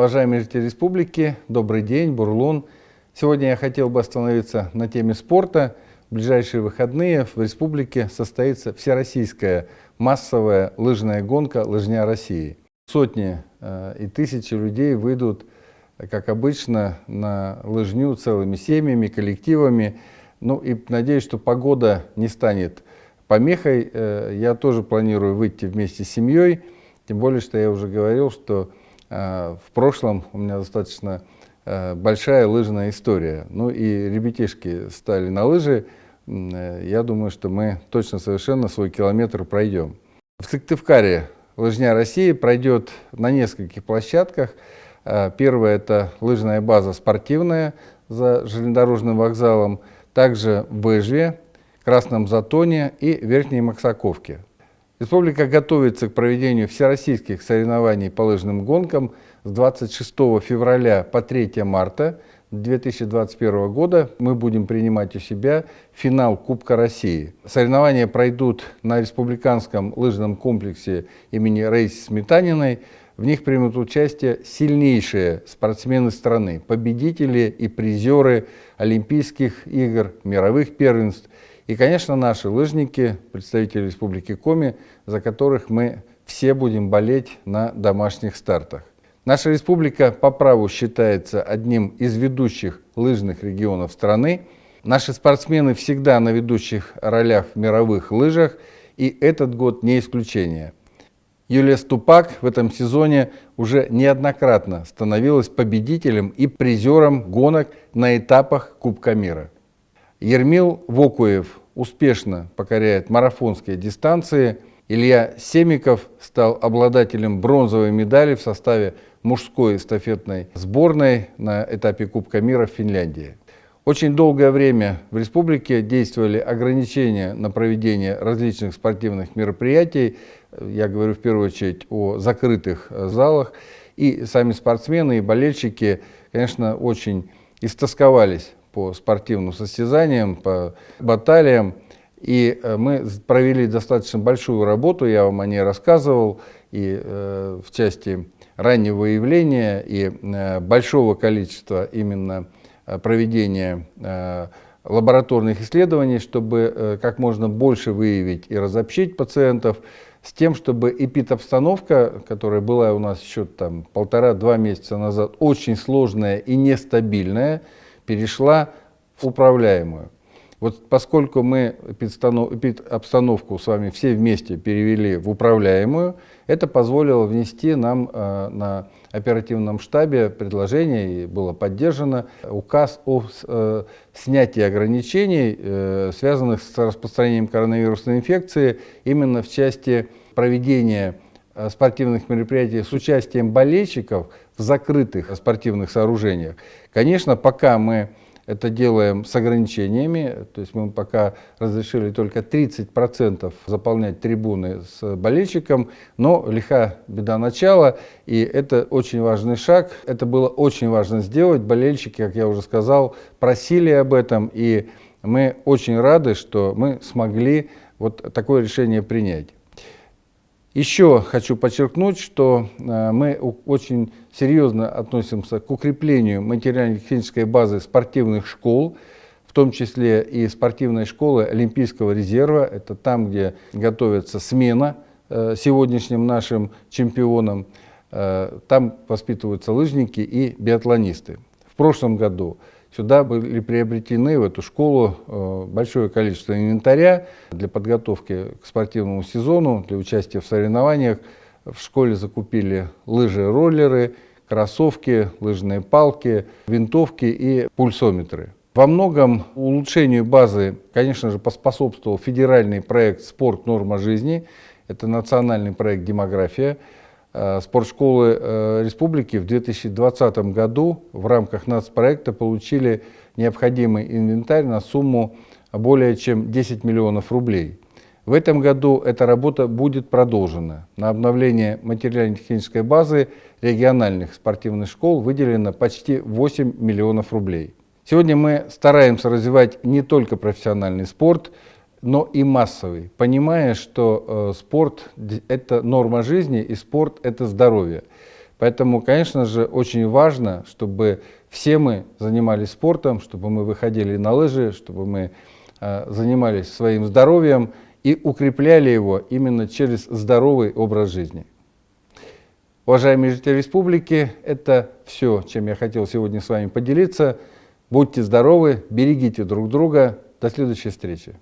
Уважаемые жители республики, добрый день, Бурлун. Сегодня я хотел бы остановиться на теме спорта. В ближайшие выходные в республике состоится всероссийская массовая лыжная гонка «Лыжня России». Сотни и тысячи людей выйдут, как обычно, на лыжню целыми семьями, коллективами. Ну и надеюсь, что погода не станет помехой. Я тоже планирую выйти вместе с семьей, тем более, что я уже говорил, что в прошлом у меня достаточно большая лыжная история. Ну и ребятишки стали на лыжи. Я думаю, что мы точно совершенно свой километр пройдем. В Сыктывкаре «Лыжня России» пройдет на нескольких площадках. Первая – это лыжная база спортивная за железнодорожным вокзалом, также в Выжве, Красном Затоне и Верхней Максаковке. Республика готовится к проведению всероссийских соревнований по лыжным гонкам с 26 февраля по 3 марта 2021 года. Мы будем принимать у себя финал Кубка России. Соревнования пройдут на республиканском лыжном комплексе имени Раисы Сметаниной. В них примут участие сильнейшие спортсмены страны, победители и призеры Олимпийских игр, мировых первенств. И, конечно, наши лыжники, представители Республики Коми, за которых мы все будем болеть на домашних стартах. Наша республика по праву считается одним из ведущих лыжных регионов страны. Наши спортсмены всегда на ведущих ролях в мировых лыжах, и этот год не исключение. Юлия Ступак в этом сезоне уже неоднократно становилась победителем и призером гонок на этапах Кубка мира. Ермил Вокуев успешно покоряет марафонские дистанции. Илья Семиков стал обладателем бронзовой медали в составе мужской эстафетной сборной на этапе Кубка мира в Финляндии. Очень долгое время в республике действовали ограничения на проведение различных спортивных мероприятий. Я говорю в первую очередь о закрытых залах. И сами спортсмены и болельщики, конечно, очень истосковались по спортивным состязаниям, по баталиям. И мы провели достаточно большую работу, я вам о ней рассказывал, и в части раннего выявления, и большого количества именно проведения лабораторных исследований, чтобы как можно больше выявить и разобщить пациентов, с тем, чтобы эпидобстановка, которая была у нас еще там 1,5-2 месяца назад, очень сложная и нестабильная, перешла в управляемую. Вот поскольку мы эпидобстановку с вами все вместе перевели в управляемую, это позволило внести нам на оперативном штабе предложение, и было поддержано указ о снятии ограничений, связанных с распространением коронавирусной инфекции, именно в части проведения спортивных мероприятий с участием болельщиков в закрытых спортивных сооружениях. Конечно, пока мы это делаем с ограничениями, то есть мы пока разрешили только 30% заполнять трибуны с болельщиком, но лиха беда начала, и это очень важный шаг. Это было очень важно сделать. Болельщики, как я уже сказал, просили об этом, и мы очень рады, что мы смогли вот такое решение принять. Еще хочу подчеркнуть, что мы очень серьезно относимся к укреплению материально-технической базы спортивных школ, в том числе и спортивной школы Олимпийского резерва. Это там, где готовится смена сегодняшним нашим чемпионам. Там воспитываются лыжники и биатлонисты. В прошлом году сюда были приобретены, в эту школу, большое количество инвентаря для подготовки к спортивному сезону, для участия в соревнованиях. В школе закупили лыжи-роллеры, кроссовки, лыжные палки, винтовки и пульсометры. Во многом улучшению базы, конечно же, поспособствовал федеральный проект «Спорт. Норма жизни». Это национальный проект «Демография». Спортшколы республики в 2020 году в рамках нацпроекта получили необходимый инвентарь на сумму более чем 10 миллионов рублей. В этом году эта работа будет продолжена. На обновление материально-технической базы региональных спортивных школ выделено почти 8 миллионов рублей. Сегодня мы стараемся развивать не только профессиональный спорт, но и массовый, понимая, что спорт – это норма жизни и спорт – это здоровье. Поэтому, конечно же, очень важно, чтобы все мы занимались спортом, чтобы мы выходили на лыжи, чтобы мы занимались своим здоровьем и укрепляли его именно через здоровый образ жизни. Уважаемые жители республики, это все, чем я хотел сегодня с вами поделиться. Будьте здоровы, берегите друг друга. До следующей встречи.